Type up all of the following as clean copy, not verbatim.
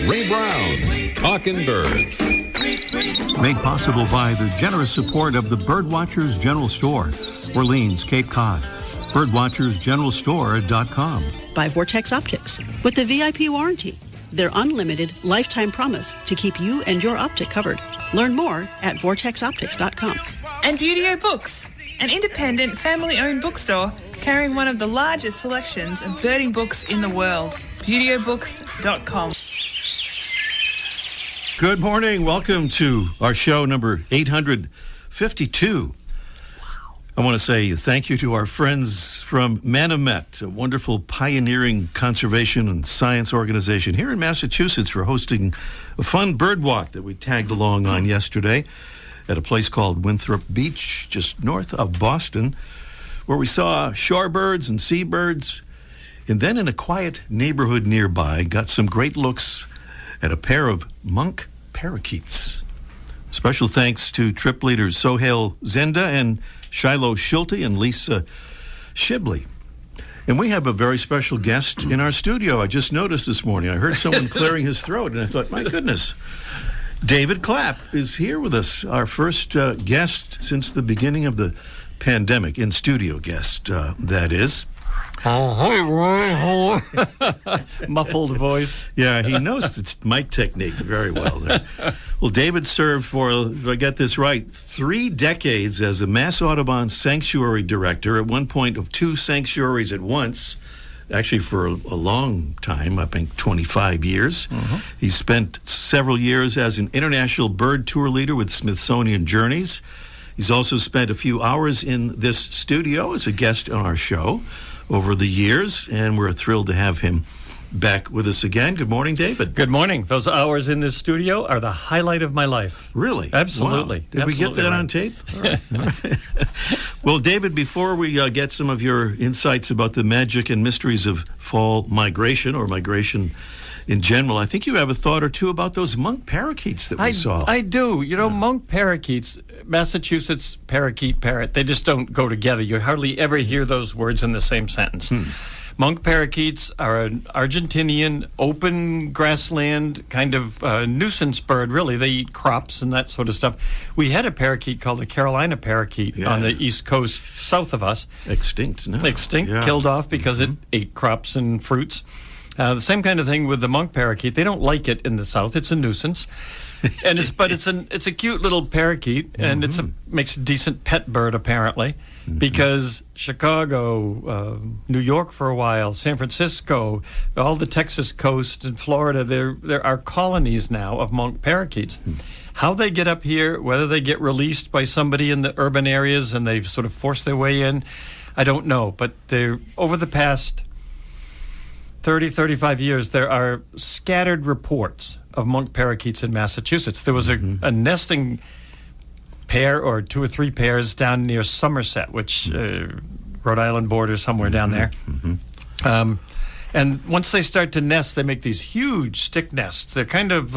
Ray Brown's Talkin' Birds. Made possible by the generous support of the Birdwatchers General Store, Orleans, Cape Cod. Birdwatchersgeneralstore.com. By Vortex Optics with the VIP warranty. Their unlimited lifetime promise to keep you and your optic covered. Learn more at vortexoptics.com. And Beautio Books, an independent family-owned bookstore carrying one of the largest selections of birding books in the world. BeautioBooks.com. Good morning. Welcome to our show number 852. I want to say thank you to our friends from Manomet, a wonderful pioneering conservation and science organization here in Massachusetts, for hosting a fun bird walk that we tagged along on yesterday at a place called Winthrop Beach, just north of Boston, where we saw shorebirds and seabirds, and then in a quiet neighborhood nearby, got some great looks at a pair of Monk Parakeets. Special thanks to trip leaders Sohail Zenda and Shiloh Schulte and Lisa Shibley. And we have a very special guest in our studio. I just noticed this morning. I heard someone clearing his throat, and I thought, my goodness. David Clapp is here with us, our first guest since the beginning of the pandemic, in-studio guest, that is. Hey, Ray. Muffled voice. Yeah, he knows the mic technique very well there. Well, David served for, if I get this right, 3 decades as a Mass Audubon sanctuary director, at one point of 2 sanctuaries at once, actually for a long time, I think 25 years. Mm-hmm. He spent several years as an international bird tour leader with Smithsonian Journeys. He's also spent a few hours in this studio as a guest on our show over the years, and we're thrilled to have him back with us again. Good morning, David. Good morning. Those hours in this studio are the highlight of my life. Really? Absolutely. Wow. Did we get that on tape? Well, David, before we get some of your insights about the magic and mysteries of fall migration, or migration in general, I think you have a thought or two about those monk parakeets that we saw. I do. You know, monk parakeets, Massachusetts parakeet, parrot, they just don't go together. You hardly ever hear those words in the same sentence. Monk parakeets are an Argentinian open grassland kind of nuisance bird, really. They eat crops and that sort of stuff. We had a parakeet called the Carolina parakeet on the East Coast south of us. Extinct now. Killed off because it ate crops and fruits. The same kind of thing with the monk parakeet. They don't like it in the south. It's a nuisance, and it's a cute little parakeet, and makes a decent pet bird apparently, because Chicago, New York for a while, San Francisco, all the Texas coast and Florida, there are colonies now of monk parakeets. How they get up here, whether they get released by somebody in the urban areas and they've sort of forced their way in, I don't know. But over the past 30, 35 years, there are scattered reports of monk parakeets in Massachusetts. There was a nesting pair or 2 or 3 pairs down near Somerset, which Rhode Island borders somewhere down there. And once they start to nest, they make these huge stick nests. They're kind of,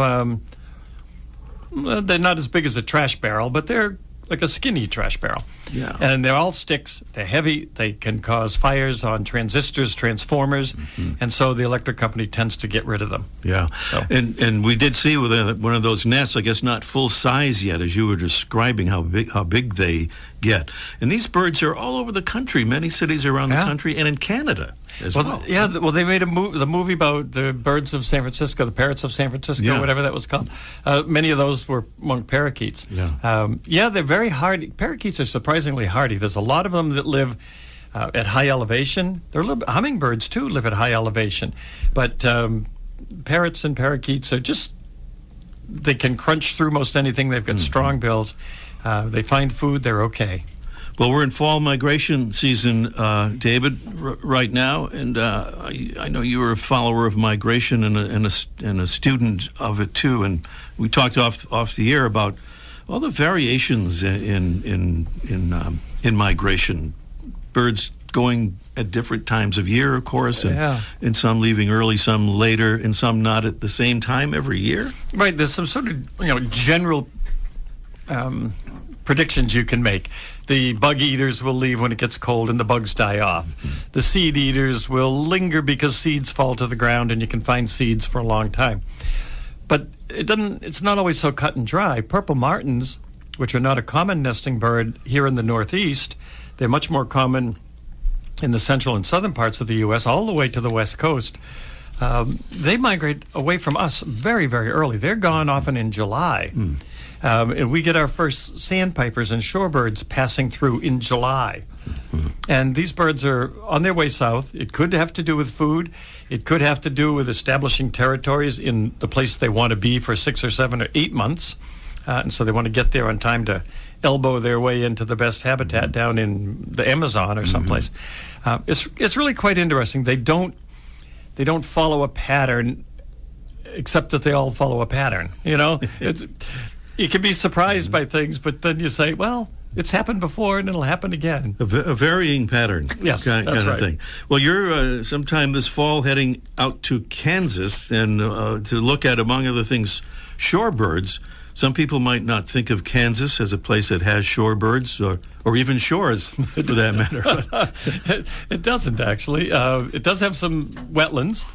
they're not as big as a trash barrel, but they're like a skinny trash barrel. Yeah. And they're all sticks. They're heavy. They can cause fires on transistors, transformers, and so the electric company tends to get rid of them. Yeah. So. And we did see with one of those nests, I guess not full size yet, as you were describing how big they get. And these birds are all over the country, many cities around the country, and in Canada as well. Yeah, well, they made the movie about the birds of San Francisco, the parrots of San Francisco, whatever that was called. Many of those were monk parakeets. Yeah, they're very hardy. Parakeets are surprisingly hardy. There's a lot of them that live at high elevation. Hummingbirds, too, live at high elevation. But parrots and parakeets are they can crunch through most anything. They've got strong bills. They find food. They're okay. Well, we're in fall migration season, David, right now, and I know you were a follower of migration and a student of it too. And we talked off the air about all the variations in migration. Birds going at different times of year, of course, and some leaving early, some later, and some not at the same time every year. Right. There's some sort of general predictions you can make. The bug eaters will leave when it gets cold and the bugs die off. The seed eaters will linger because seeds fall to the ground and you can find seeds for a long time. But it's not always so cut and dry. Purple martins, which are not a common nesting bird here in the Northeast, they're much more common in the central and southern parts of the U.S., all the way to the West Coast. They migrate away from us very, very early. They're gone often in July. And we get our first sandpipers and shorebirds passing through in July. And these birds are on their way south. It could have to do with food. It could have to do with establishing territories in the place they want to be for 6 or 7 or 8 months. And so they want to get there on time to elbow their way into the best habitat down in the Amazon or someplace. It's really quite interesting. They don't follow a pattern, except that they all follow a pattern. You know, you can be surprised by things, but then you say, well, it's happened before and it'll happen again. A varying pattern, yes, kind that's of right. thing. Well, you're sometime this fall heading out to Kansas and to look at, among other things, shorebirds. Some people might not think of Kansas as a place that has shorebirds or even shores, for that matter. It doesn't, actually. It does have some wetlands,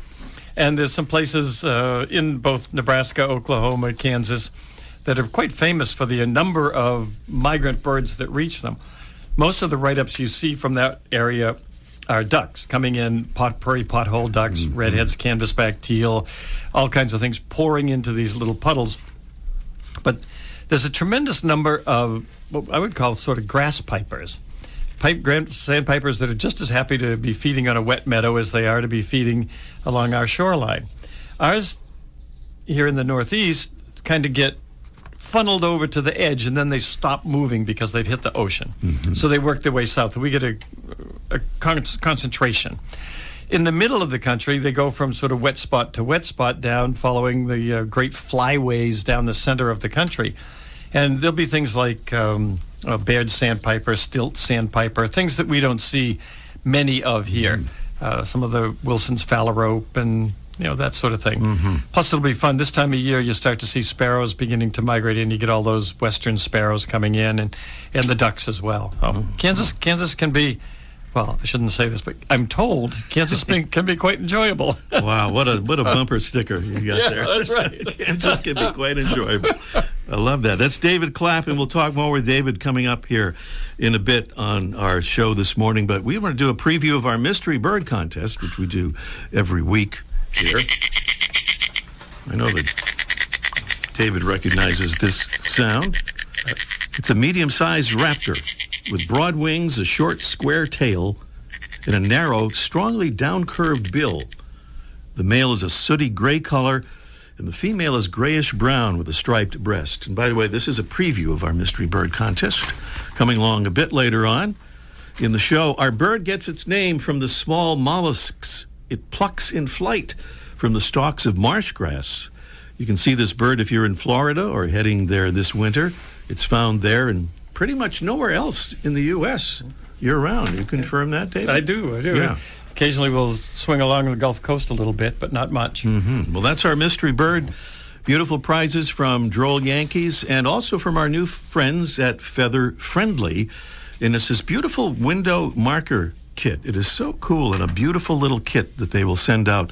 and there's some places in both Nebraska, Oklahoma, Kansas that are quite famous for the number of migrant birds that reach them. Most of the write-ups you see from that area are ducks coming in, prairie pothole ducks, redheads, canvasback teal, all kinds of things pouring into these little puddles. But there's a tremendous number of what I would call sort of grass pipers, sandpipers that are just as happy to be feeding on a wet meadow as they are to be feeding along our shoreline. Ours here in the Northeast kind of get funneled over to the edge, and then they stop moving because they've hit the ocean. So they work their way south. We get a concentration. In the middle of the country, they go from sort of wet spot to wet spot down, following the great flyways down the center of the country. And there'll be things like Baird sandpiper, stilt sandpiper, things that we don't see many of here. Some of the Wilson's phalarope and that sort of thing. Plus, it'll be fun. This time of year, you start to see sparrows beginning to migrate in. You get all those western sparrows coming in, and the ducks as well. Kansas can be, well, I shouldn't say this, but I'm told Kansas can be quite enjoyable. Wow, what a bumper sticker you got there. That's right. Kansas can be quite enjoyable. I love that. That's David Clapp, and we'll talk more with David coming up here in a bit on our show this morning. But we want to do a preview of our mystery bird contest, which we do every week here. I know that David recognizes this sound. It's a medium-sized raptor with broad wings, a short, square tail, and a narrow, strongly down-curved bill. The male is a sooty gray color, and the female is grayish-brown with a striped breast. And by the way, this is a preview of our mystery bird contest coming along a bit later on in the show. Our bird gets its name from the small mollusks it plucks in flight from the stalks of marsh grass. You can see this bird if you're in Florida or heading there this winter. It's found there and pretty much nowhere else in the U.S. year-round. You confirm that, David? I do. Yeah. Occasionally we'll swing along the Gulf Coast a little bit, but not much. Well, that's our mystery bird. Beautiful prizes from Droll Yankees and also from our new friends at Feather Friendly. And it's this beautiful window marker kit. It is so cool, and a beautiful little kit that they will send out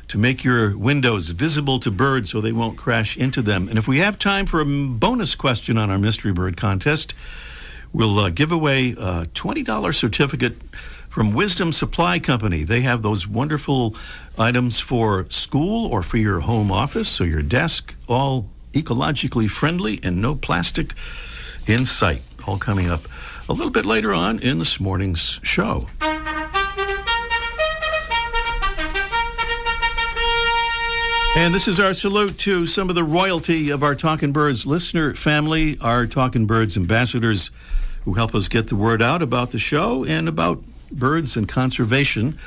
to make your windows visible to birds so they won't crash into them. And if we have time for a bonus question on our mystery bird contest, we'll give away a $20 certificate from Wisdom Supply Company. They have those wonderful items for school or for your home office or your desk, all ecologically friendly and no plastic in sight. All coming up a little bit later on in this morning's show. And this is our salute to some of the royalty of our Talkin' Birds listener family, our Talkin' Birds ambassadors who help us get the word out about the show and about birds and conservation,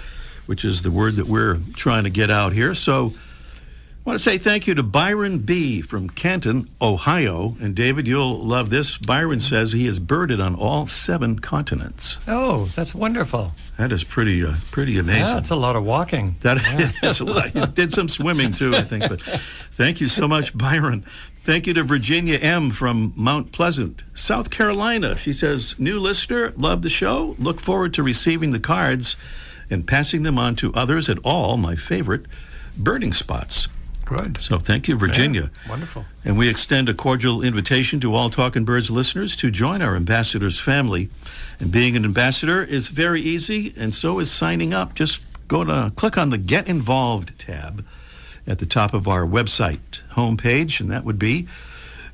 which is the word that we're trying to get out here. So I want to say thank you to Byron B. from Canton, Ohio. And David, you'll love this. Byron says he has birded on all 7 continents. Oh, that's wonderful. That is pretty amazing. Yeah, that's a lot of walking. That is a lot. He did some swimming, too, I think. But thank you so much, Byron. Thank you to Virginia M. from Mount Pleasant, South Carolina. She says, new listener, love the show. Look forward to receiving the cards and passing them on to others at all my favorite birding spots. Good. So thank you, Virginia. Yeah, wonderful. And we extend a cordial invitation to all Talking Birds listeners to join our ambassadors family. And being an ambassador is very easy, and so is signing up. Just click on the Get Involved tab at the top of our website homepage, and that would be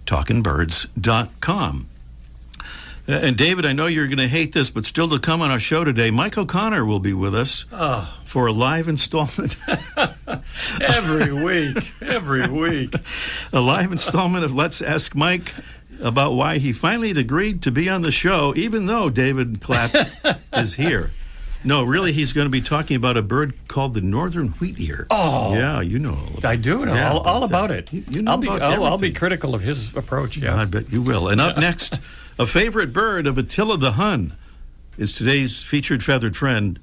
talkingbirds.com. And David, I know you're going to hate this, but still to come on our show today, Mike O'Connor will be with us for a live installment. Every week. A live installment of Let's Ask Mike about why he finally had agreed to be on the show, even though David Clapp is here. No, really, he's going to be talking about a bird called the northern wheat ear. Oh. Yeah, you know all about it. I do know all about it. You know I'll be critical of his approach, yeah. I bet you will. And up next, a favorite bird of Attila the Hun is today's featured feathered friend,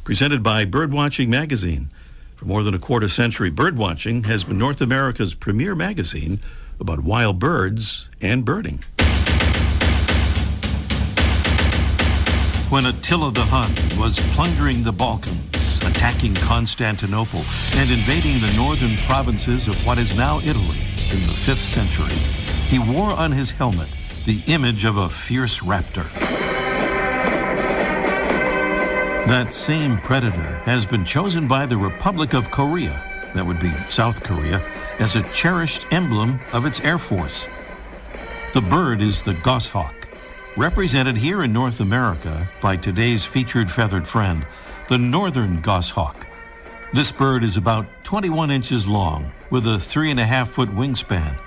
presented by Birdwatching Magazine. For more than a quarter century, Birdwatching has been North America's premier magazine about wild birds and birding. When Attila the Hun was plundering the Balkans, attacking Constantinople, and invading the northern provinces of what is now Italy in the 5th century, he wore on his helmet the image of a fierce raptor. That same predator has been chosen by the Republic of Korea, that would be South Korea, as a cherished emblem of its Air Force. The bird is the goshawk, represented here in North America by today's featured feathered friend, the northern goshawk. This bird is about 21 inches long with a 3.5-foot wingspan.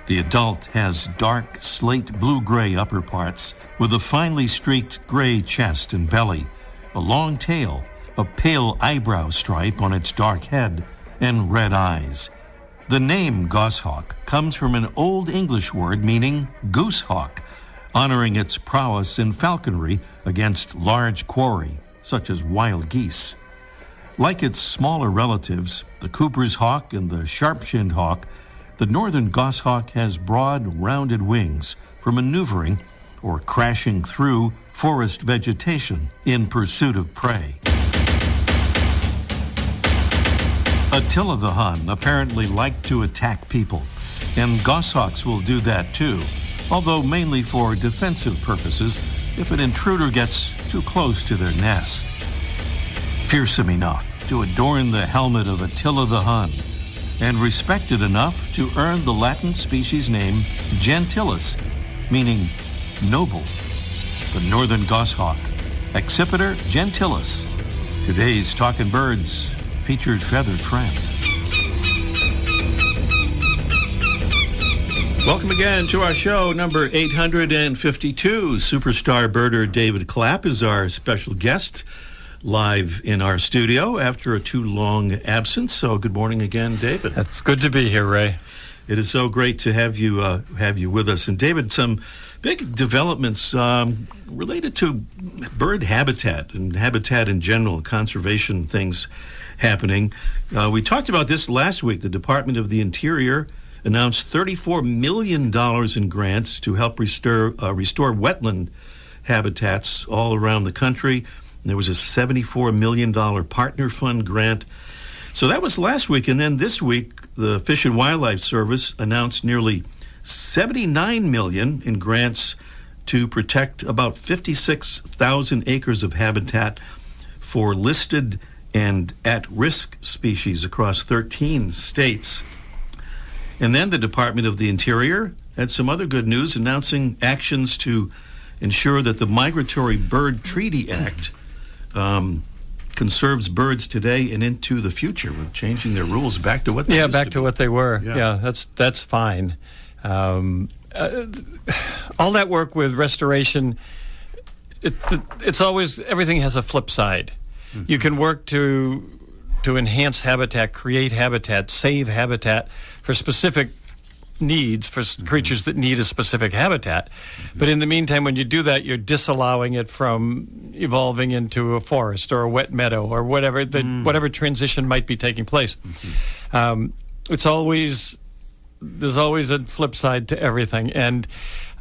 The adult has dark slate blue-gray upper parts with a finely streaked gray chest and belly, a long tail, a pale eyebrow stripe on its dark head, and red eyes. The name goshawk comes from an Old English word meaning goosehawk, honoring its prowess in falconry against large quarry, such as wild geese. Like its smaller relatives, the Cooper's hawk and the sharp-shinned hawk, the northern goshawk has broad, rounded wings for maneuvering or crashing through forest vegetation in pursuit of prey. Attila the Hun apparently liked to attack people, and goshawks will do that too, although mainly for defensive purposes if an intruder gets too close to their nest. Fearsome enough to adorn the helmet of Attila the Hun, and respected enough to earn the Latin species name gentilis, meaning noble. The northern goshawk, Accipiter gentilis, today's Talking Birds featured feathered friend. Welcome again to our show, number 852. Superstar birder David Clapp is our special guest, live in our studio after a too long absence. So good morning again, David. It's good to be here, Ray. It is so great to have you with us. And David, some big developments related to bird habitat and habitat in general, conservation things happening. We talked about this last week. The Department of the Interior announced $34 million in grants to help restore wetland habitats all around the country. There was a $74 million partner fund grant. So that was last week. And then this week, the Fish and Wildlife Service announced nearly $79 million in grants to protect about 56,000 acres of habitat for listed and at-risk species across 13 states. And then the Department of the Interior had some other good news, announcing actions to ensure that the Migratory Bird Treaty Act conserves birds today and into the future, with changing their rules back to what they used back to to be. what they were. Yeah. That's fine. All that work with restoration, it's always, everything has a flip side. Mm-hmm. You can work to enhance habitat, create habitat, save habitat for specific needs, for creatures that need a specific habitat. But in the meantime, when you do that, you're disallowing it from evolving into a forest or a wet meadow or whatever whatever transition might be taking place. There's always a flip side to everything, and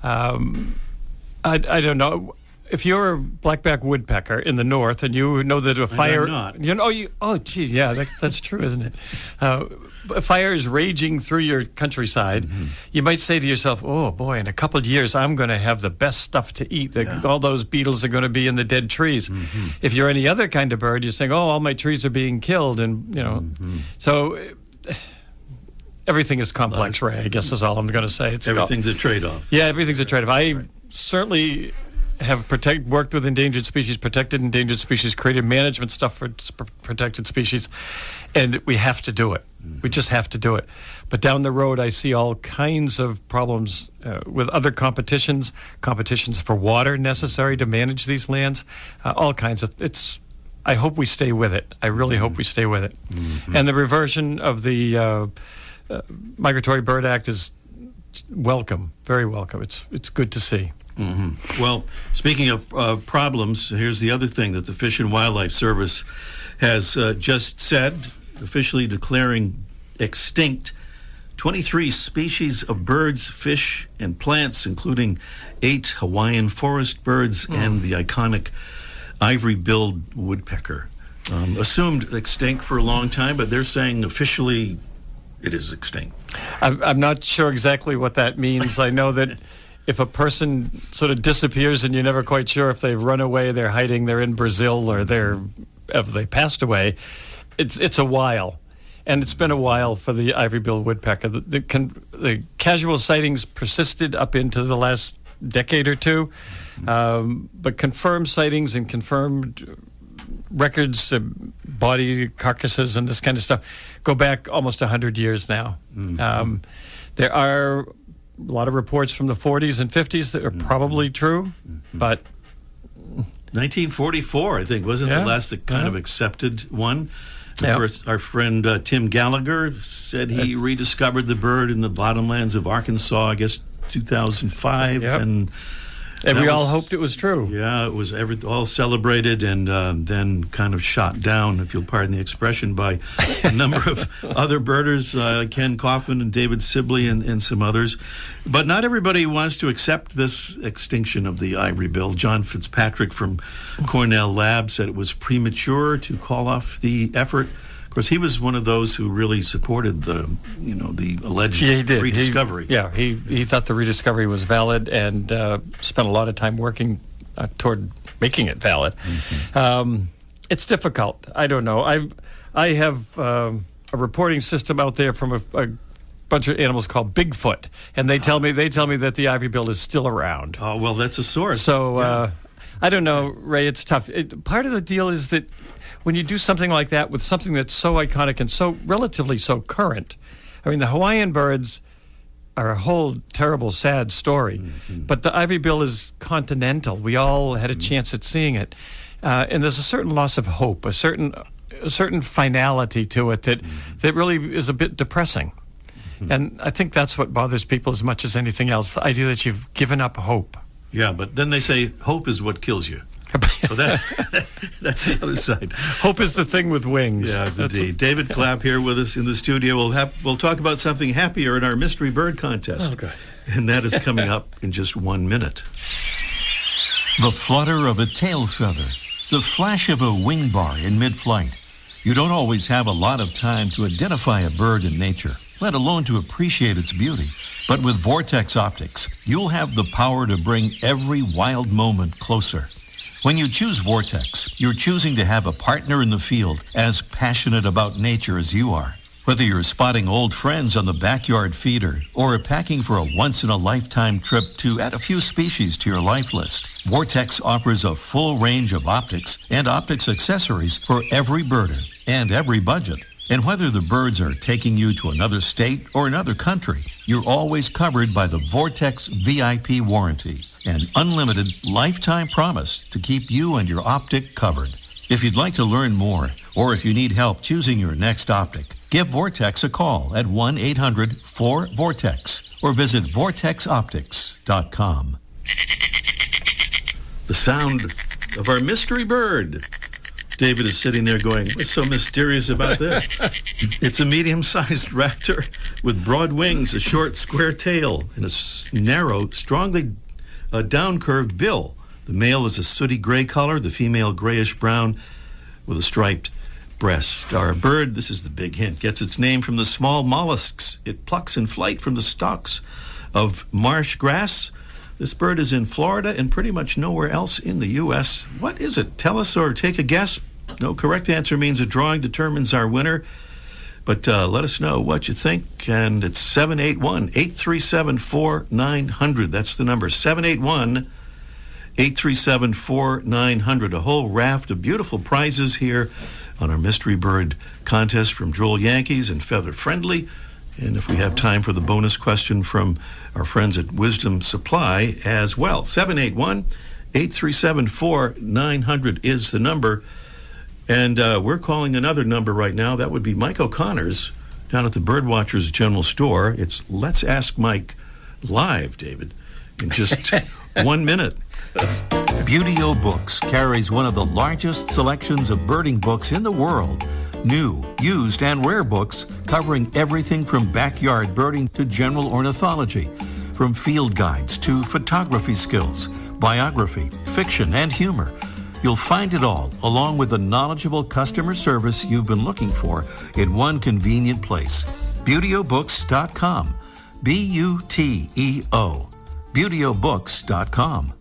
I don't know. if you're a blackback woodpecker in the north and you know that a fire, I'm not. Geez, yeah, that's true, isn't it? A fire is raging through your countryside. You might say to yourself, "Oh boy, in a couple of years, I'm going to have the best stuff to eat. All those beetles are going to be in the dead trees." If you're any other kind of bird, you're saying, "Oh, all my trees are being killed," and so. Everything is complex, Ray, I guess is all I'm going to say. Everything's a trade-off. Yeah, everything's a trade-off. I certainly have worked with endangered species, protected endangered species, created management stuff for protected species, and we have to do it. We just have to do it. But down the road, I see all kinds of problems with other competitions for water necessary to manage these lands, all kinds of... I hope we stay with it. I really hope we stay with it. And the reversion of the... Migratory Bird Act is welcome, very welcome. It's good to see. Well, speaking of problems, here's the other thing that the Fish and Wildlife Service has just said, officially declaring extinct 23 species of birds, fish, and plants, including 8 Hawaiian forest birds and the iconic ivory-billed woodpecker. Assumed extinct for a long time, but they're saying officially it is extinct. I'm not sure exactly what that means. I know that if a person sort of disappears and you're never quite sure if they've run away, they're hiding, they're in Brazil, or if they passed away, it's a while. And it's been a while for the ivory-billed woodpecker. The casual sightings persisted up into the last decade or two, but confirmed sightings and confirmed records, body carcasses, and this kind of stuff go back almost 100 years now. There are a lot of reports from the 40s and 50s that are probably true, but 1944, I think, wasn't the last kind of accepted one. Of course, our friend Tim Gallagher said he rediscovered the bird in the bottomlands of Arkansas, I guess 2005, and we all hoped it was true. Yeah, it was all celebrated and then kind of shot down, if you'll pardon the expression, by a number of other birders, Ken Kaufman and David Sibley and some others. But not everybody wants to accept this extinction of the ivory bill. John Fitzpatrick from Cornell Lab said it was premature to call off the effort. Of course, he was one of those who really supported the alleged rediscovery. He thought the rediscovery was valid and spent a lot of time working toward making it valid. It's difficult. I don't know. I have a reporting system out there from a bunch of animals called Bigfoot, and they tell me that the ivory bill is still around. Oh, well, that's a source. So I don't know, Ray. It's tough. Part of the deal is that when you do something like that with something that's so iconic and so relatively so current, I mean, the Hawaiian birds are a whole terrible, sad story, but the ivory bill is continental. We all had a chance at seeing it, and there's a certain loss of hope, a certain finality to it that really is a bit depressing. And I think that's what bothers people as much as anything else, the idea that you've given up hope. Yeah, but then they say hope is what kills you. So that's the other side. Hope is the thing with wings. Yeah, indeed. David Clapp here with us in the studio. We'll talk about something happier in our mystery bird contest. Oh, good. And that is coming up in just 1 minute. The flutter of a tail feather, the flash of a wing bar in mid-flight. You don't always have a lot of time to identify a bird in nature, let alone to appreciate its beauty. But with Vortex Optics, you'll have the power to bring every wild moment closer. When you choose Vortex, you're choosing to have a partner in the field as passionate about nature as you are. Whether you're spotting old friends on the backyard feeder or packing for a once-in-a-lifetime trip to add a few species to your life list, Vortex offers a full range of optics and optics accessories for every birder and every budget. And whether the birds are taking you to another state or another country, you're always covered by the Vortex VIP warranty, an unlimited lifetime promise to keep you and your optic covered. If you'd like to learn more, or if you need help choosing your next optic, give Vortex a call at 1-800-4VORTEX or visit vortexoptics.com. The sound of our mystery bird. David is sitting there going, what's so mysterious about this? It's a medium-sized raptor with broad wings, a short, square tail, and a narrow, strongly down-curved bill. The male is a sooty gray color, the female grayish-brown with a striped breast. Our bird, this is the big hint, gets its name from the small mollusks it plucks in flight from the stalks of marsh grass. This bird is in Florida and pretty much nowhere else in the U.S. What is it? Tell us or take a guess. No correct answer means a drawing determines our winner. But let us know what you think. And it's 781-837-4900. That's the number, 781-837-4900. A whole raft of beautiful prizes here on our Mystery Bird contest from Joel Yankees and Feather Friendly. And if we have time for the bonus question from our friends at Wisdom Supply as well. 781-837-4900 is the number. And we're calling another number right now. That would be Mike O'Connor's down at the Birdwatchers General Store. It's Let's Ask Mike live, David, in just 1 minute. Beauty-O Books carries one of the largest selections of birding books in the world. New, used, and rare books covering everything from backyard birding to general ornithology, from field guides to photography skills, biography, fiction, and humor. You'll find it all, along with the knowledgeable customer service you've been looking for in one convenient place. BeautyOBooks.com. B-U-T-E-O. BeautyOBooks.com.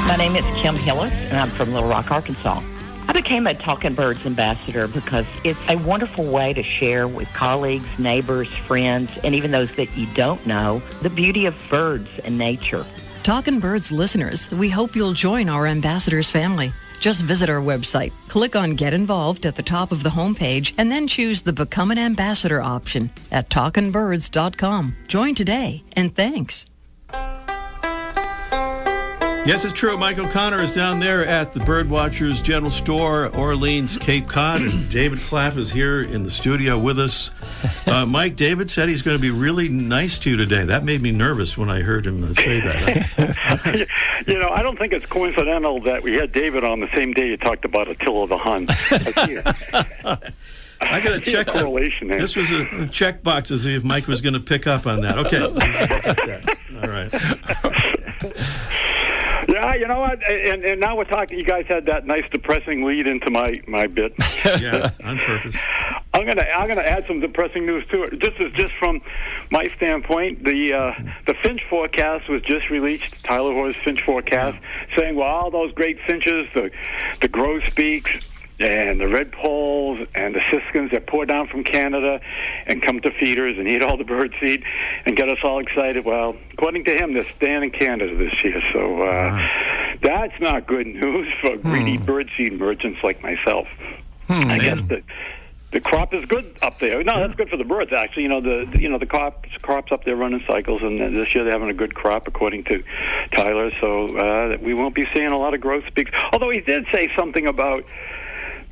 My name is Kim Hillis, and I'm from Little Rock, Arkansas. I became a Talking Birds ambassador because it's a wonderful way to share with colleagues, neighbors, friends, and even those that you don't know, the beauty of birds and nature. Talkin' Birds listeners, we hope you'll join our ambassadors family. Just visit our website, click on Get Involved at the top of the homepage, and then choose the Become an Ambassador option at talkinbirds.com. Join today, and thanks. Yes, it's true. Mike O'Connor is down there at the Birdwatchers General Store, Orleans, Cape Cod, and David Clapp is here in the studio with us. Mike, David said he's going to be really nice to you today. That made me nervous when I heard him say that. You know, I don't think it's coincidental that we had David on the same day you talked about Attila the Hun. I got to check that. This was a check box to see if Mike was going to pick up on that. Okay. All right. Yeah, you know what? And now we're talking. You guys had that nice depressing lead into my bit. Yeah, on purpose. I'm gonna add some depressing news to it. This is just from my standpoint. The finch forecast was just released. Tyler Hoare's finch forecast, saying, well, all those great finches, the grosbeaks, and the red poles and the siskins that pour down from Canada and come to feeders and eat all the bird seed and get us all excited. Well, according to him, they're staying in Canada this year. So that's not good news for greedy bird seed merchants like myself. I guess the crop is good up there. No, that's good for the birds, actually. The crops up there running cycles, and this year they're having a good crop, according to Tyler. So we won't be seeing a lot of grosbeaks. Although he did say something about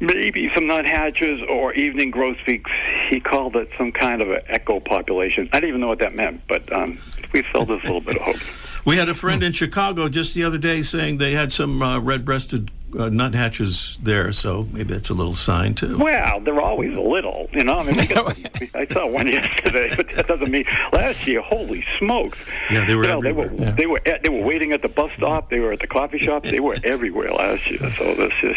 maybe some nuthatches or evening grosbeaks. He called it some kind of an echo population. I didn't even know what that meant, but we filled us a little bit of hope. We had a friend in Chicago just the other day saying they had some red-breasted nuthatches there, so maybe that's a little sign too. Well, they're always a little, I mean, I saw one yesterday, but that doesn't mean last year. Holy smokes! Yeah, they were everywhere. They were waiting at the bus stop. They were at the coffee shop. They were everywhere last year. So this is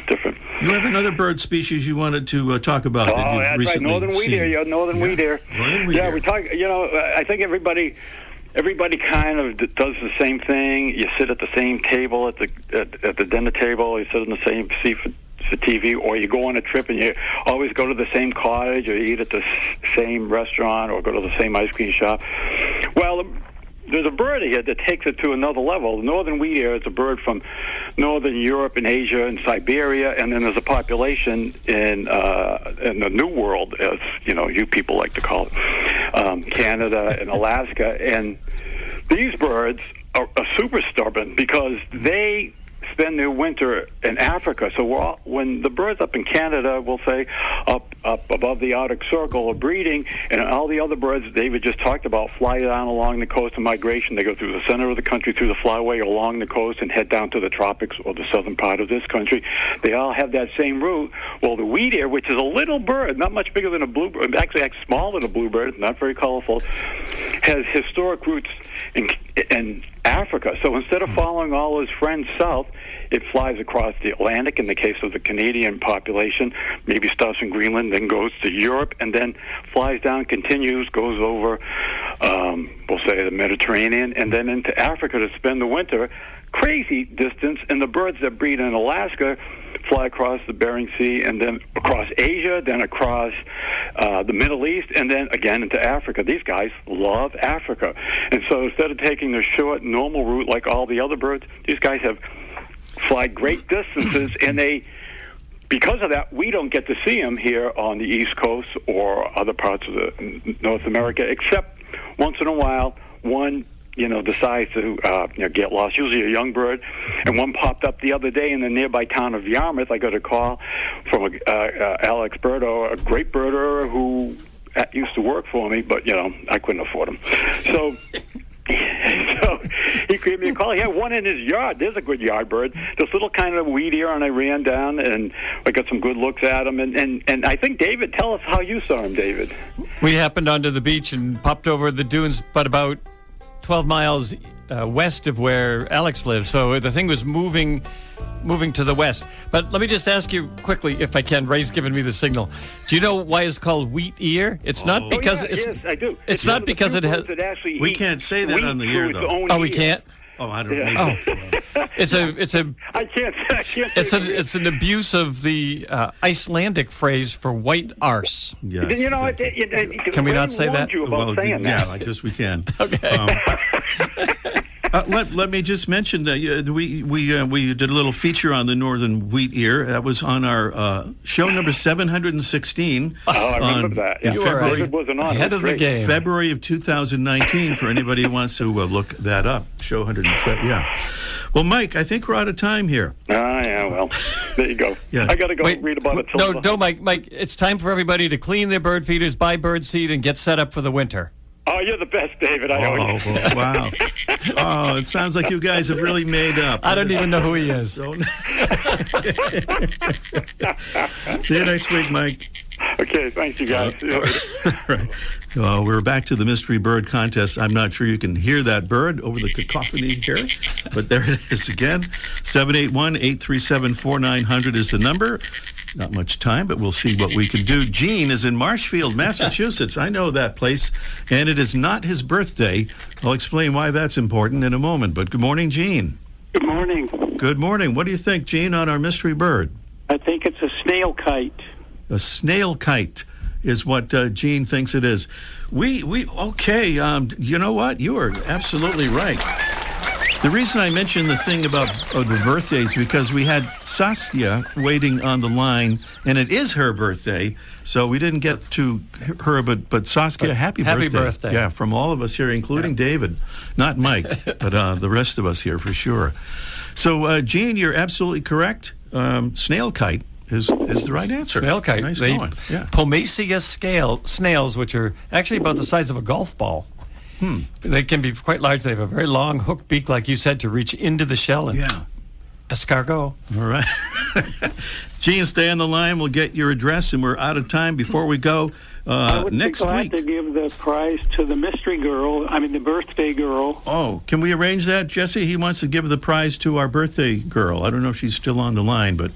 different. You have another bird species you wanted to talk about. Oh, that's right, northern wheat ear. Yeah, northern wheat ear. Yeah, we talk. I think everybody kind of does the same thing. You sit at the same table at the dinner table. You sit in the same seat for TV, or you go on a trip and you always go to the same cottage, or you eat at the same restaurant, or go to the same ice cream shop. Well, there's a bird here that takes it to another level. The northern wheat ear is a bird from northern Europe and Asia and Siberia, and then there's a population in the New World, as you people like to call it, Canada and Alaska. And these birds are super stubborn because they spend their winter in Africa. So when the birds up in Canada, we'll say, up above the Arctic Circle are breeding, and all the other birds David just talked about fly down along the coast of migration. They go through the center of the country, through the flyway, along the coast, and head down to the tropics or the southern part of this country. They all have that same route. Well, the wheat ear, which is a little bird, not much bigger than a bluebird, actually smaller than a bluebird, not very colorful, has historic roots in Africa. So instead of following all his friends south, it flies across the Atlantic in the case of the Canadian population, maybe stops in Greenland, then goes to Europe, and then flies down, continues, goes over, we'll say, the Mediterranean, and then into Africa to spend the winter. Crazy distance, and the birds that breed in Alaska fly across the Bering Sea, and then across Asia, then across the Middle East, and then again into Africa. These guys love Africa. And so instead of taking the short, normal route like all the other birds, these guys have fly great distances, and because of that, we don't get to see them here on the East Coast or other parts of North America, except once in a while, one decides to get lost, usually a young bird. And one popped up the other day in the nearby town of Yarmouth. I got a call from Alex Berto, a great birder who used to work for me, but, I couldn't afford him. So he gave me a call. He had one in his yard. There's a good yard bird. This little kind of weed ear, and I ran down, and I got some good looks at him. And I think, David, tell us how you saw him, David. We happened onto the beach and popped over the dunes, but about 12 miles west of where Alex lives. So the thing was moving to the west. But let me just ask you quickly, if I can. Ray's given me the signal. Do you know why it's called wheat ear? It's not because yes, I do. It's not because it has. We can't say that on the air, though. Oh, we can't. Oh, I don't know. Yeah. It's a. I can't. It's an abuse of the Icelandic phrase for white arse. Yes, can we not say that? I guess we can. Okay. Let me just mention that we did a little feature on the northern wheat ear. That was on our show number 716. Oh, I remember that. In February, ahead of the game. February of 2019. For anybody who wants to look that up, show 107. Yeah. Well, Mike, I think we're out of time here. Yeah. Well, there you go. Yeah. I got to go read about it. No, Mike. It's time for everybody to clean their bird feeders, buy bird seed, and get set up for the winter. Oh, you're the best, David. Wow. Oh, it sounds like you guys have really made up. I don't even know who he is. See you next week, Mike. Okay, thanks, you guys. Right. We're back to the mystery bird contest. I'm not sure you can hear that bird over the cacophony here, but there it is again. 781-837-4900 is the number. Not much time, but we'll see what we can do. Gene is in Marshfield, Massachusetts. I know that place, and it is not his birthday. I'll explain why that's important in a moment. But good morning, Gene. Good morning. Good morning. What do you think, Gene, on our mystery bird? I think it's a snail kite. A snail kite is what Gene thinks it is. Okay. You know what? You are absolutely right. The reason I mentioned the thing about the birthdays because we had Saskia waiting on the line, and it is her birthday, so we didn't get to her. But Saskia, happy birthday! Yeah, from all of us here, including David, not Mike, but the rest of us here for sure. So, Gene, you're absolutely correct. Snail kite is the right answer. Snail kite. Nice going. Yeah. Pomacia snails, which are actually about the size of a golf ball. They can be quite large. They have a very long hooked beak, like you said, to reach into the shell. And escargot. All right. Gene, stay on the line. We'll get your address, and we're out of time before we go. I would next be glad week to give the prize to the mystery girl. The birthday girl. Oh, can we arrange that, Jesse? He wants to give the prize to our birthday girl. I don't know if she's still on the line, but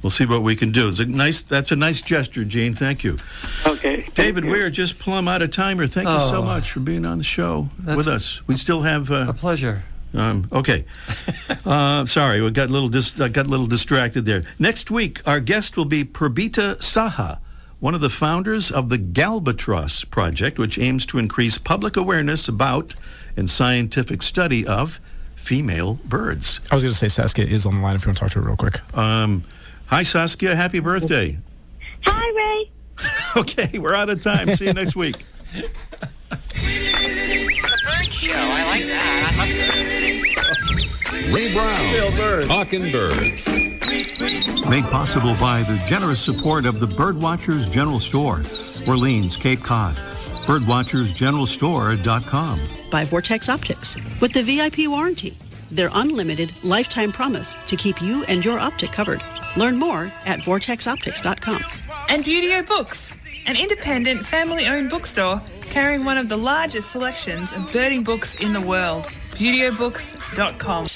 we'll see what we can do. That's a nice gesture, Gene. Thank you. Okay. David, we're just plumb out of time here. Thank you so much for being on the show with us. We still have a pleasure. Okay. Sorry, I got a little distracted there. Next week, our guest will be Prabita Saha, one of the founders of the Galbatross Project, which aims to increase public awareness about and scientific study of female birds. I was going to say Saskia is on the line if you want to talk to her real quick. Hi, Saskia. Happy birthday. Hi, Ray. Okay, we're out of time. See you next week. The bird show. I like that. Ray Brown's Talking Birds. Made possible by the generous support of the Birdwatchers General Store, Orleans, Cape Cod. Birdwatchersgeneralstore.com. By Vortex Optics with the VIP warranty. Their unlimited lifetime promise to keep you and your optic covered. Learn more at vortexoptics.com. And Beautio Books, an independent family-owned bookstore carrying one of the largest selections of birding books in the world. Beautyobooks.com.